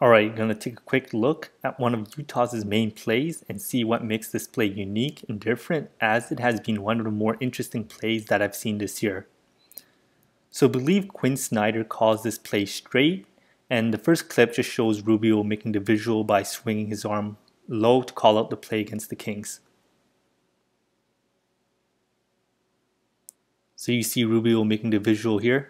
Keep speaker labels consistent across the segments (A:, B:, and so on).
A: Alright, gonna take a quick look at one of Utah's main plays and see what makes this play unique and different, as it has been one of the more interesting plays that I've seen this year. So I believe Quin Snyder calls this play straight, and the first clip just shows Rubio making the visual by swinging his arm low to call out the play against the Kings. So you see Rubio making the visual here.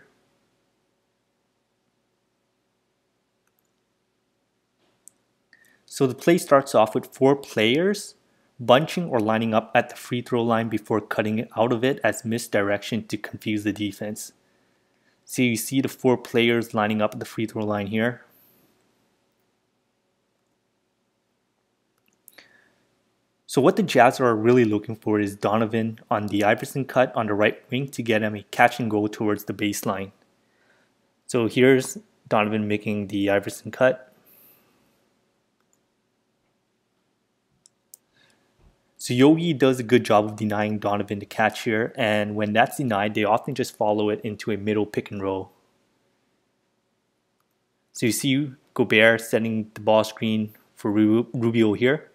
A: So the play starts off with 4 players bunching or lining up at the free throw line before cutting it out of it as misdirection to confuse the defense. So you see the 4 players lining up at the free throw line here. So what the Jazz are really looking for is Donovan on the Iverson cut on the right wing to get him a catch and go towards the baseline. So here's Donovan making the Iverson cut. So Yogi does a good job of denying Donovan the catch here, and when that's denied, they often just follow it into a middle pick and roll. So you see Gobert setting the ball screen for Rubio here.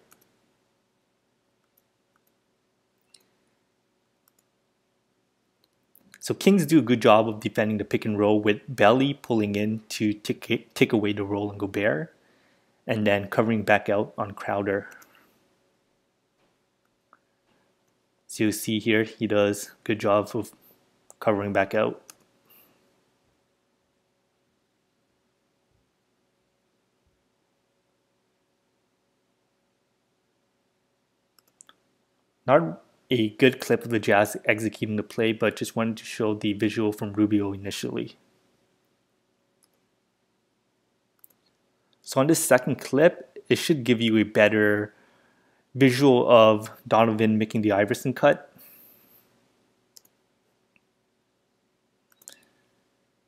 A: So Kings do a good job of defending the pick and roll with Belly pulling in to take away the roll on Gobert, and then covering back out on Crowder. So you see here, he does a good job of covering back out. Not a good clip of the Jazz executing the play, but just wanted to show the visual from Rubio initially. So on this second clip, it should give you a better visual of Donovan making the Iverson cut.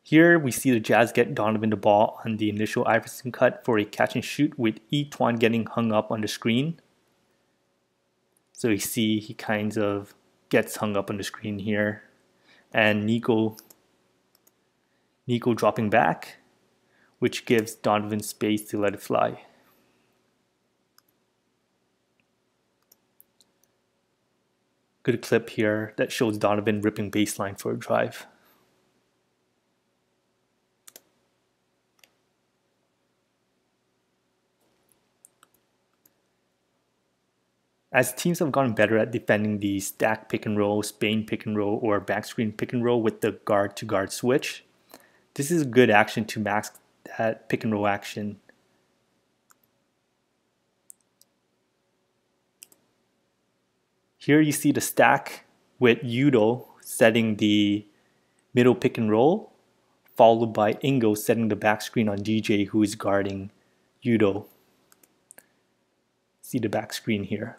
A: Here we see the Jazz get Donovan the ball on the initial Iverson cut for a catch and shoot, with Etwan getting hung up on the screen. So you see he kind of gets hung up on the screen here, and Nico dropping back, which gives Donovan space to let it fly. Good clip here that shows Donovan ripping baseline for a drive. As teams have gotten better at defending the stack pick and roll, Spain pick and roll, or backscreen pick and roll with the guard to guard switch, this is a good action to mask that pick and roll action. Here you see the stack with Udo setting the middle pick and roll, followed by Ingo setting the back screen on DJ, who is guarding Udo. See the back screen here.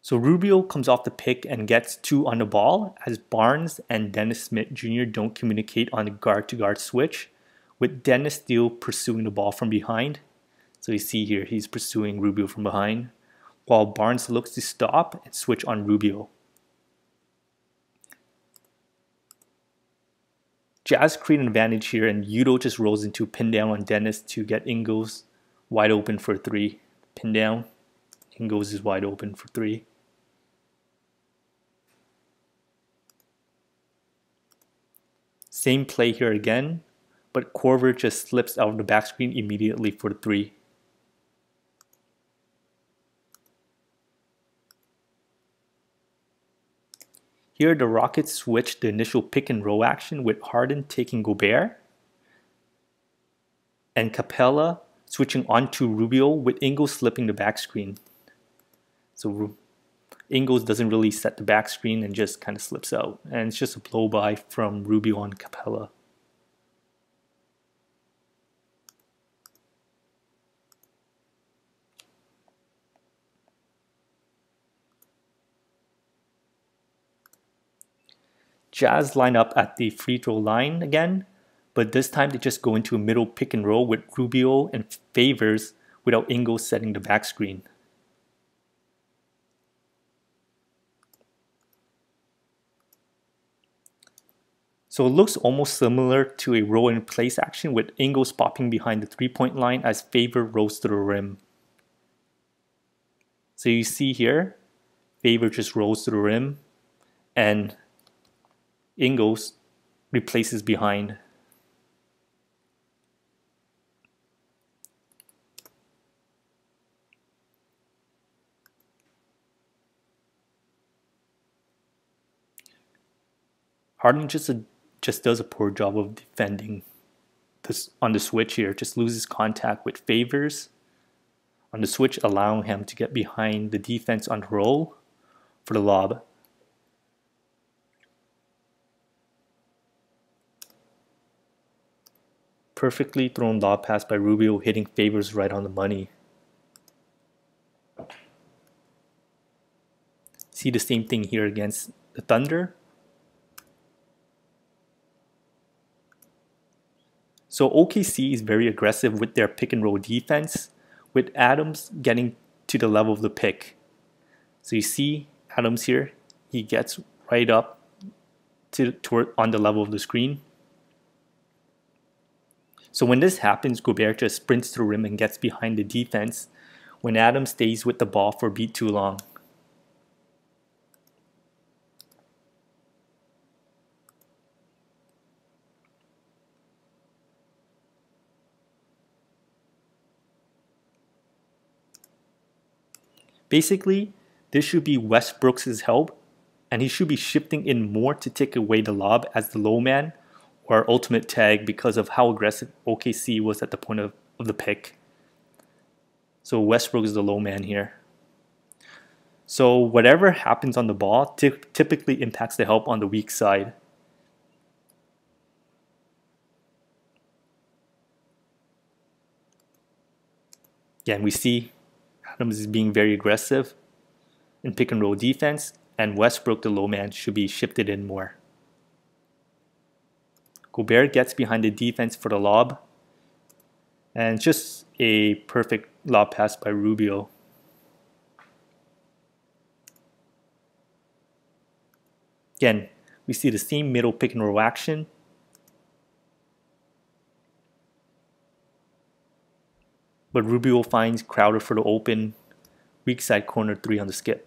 A: So Rubio comes off the pick and gets 2 on the ball, as Barnes and Dennis Smith Jr. don't communicate on the guard-to-guard switch, with Dennis still pursuing the ball from behind. So you see here, he's pursuing Rubio from behind, while Barnes looks to stop and switch on Rubio. Jazz create an advantage here, and Udo just rolls into a pin down on Dennis to get Ingles wide open for 3. Pin down, Ingles is wide open for 3. Same play here again, but Korver just slips out of the back screen immediately for 3. Here the Rockets switch the initial pick and roll action with Harden taking Gobert and Capella switching onto Rubio with Ingles slipping the back screen. So Ingles doesn't really set the back screen and just kind of slips out, and it's just a blow by from Rubio on Capella. Jazz line up at the free throw line again, but this time they just go into a middle pick and roll with Rubio and Favors without Ingles setting the back screen. So So it looks almost similar to a roll in place action with Ingles popping behind the 3-point line as Favor rolls to the rim. So you see here, Favor just rolls to the rim and Ingles replaces behind. Harden just does a poor job of defending this on the switch here. Just loses contact with Favors on the switch, allowing him to get behind the defense on the roll for the lob. Perfectly thrown lob pass by Rubio, hitting Favors right on the money. See the same thing here against the Thunder. So OKC is very aggressive with their pick and roll defense, with Adams getting to the level of the pick. So you see Adams here, he gets right up on the level of the screen. So when this happens, Gobert just sprints to the rim and gets behind the defense when Adams stays with the ball for a beat too long. Basically, this should be Westbrook's help, and he should be shifting in more to take away the lob as the low man or ultimate tag because of how aggressive OKC was at the point of the pick. So Westbrook is the low man here. So whatever happens on the ball typically impacts the help on the weak side. Again, we see Adams is being very aggressive in pick and roll defense, and Westbrook, the low man, should be shifted in more. Gobert gets behind the defense for the lob, and just a perfect lob pass by Rubio. Again, we see the same middle pick and roll action. But Rubio finds Crowder for the open weak side corner 3 on the skip.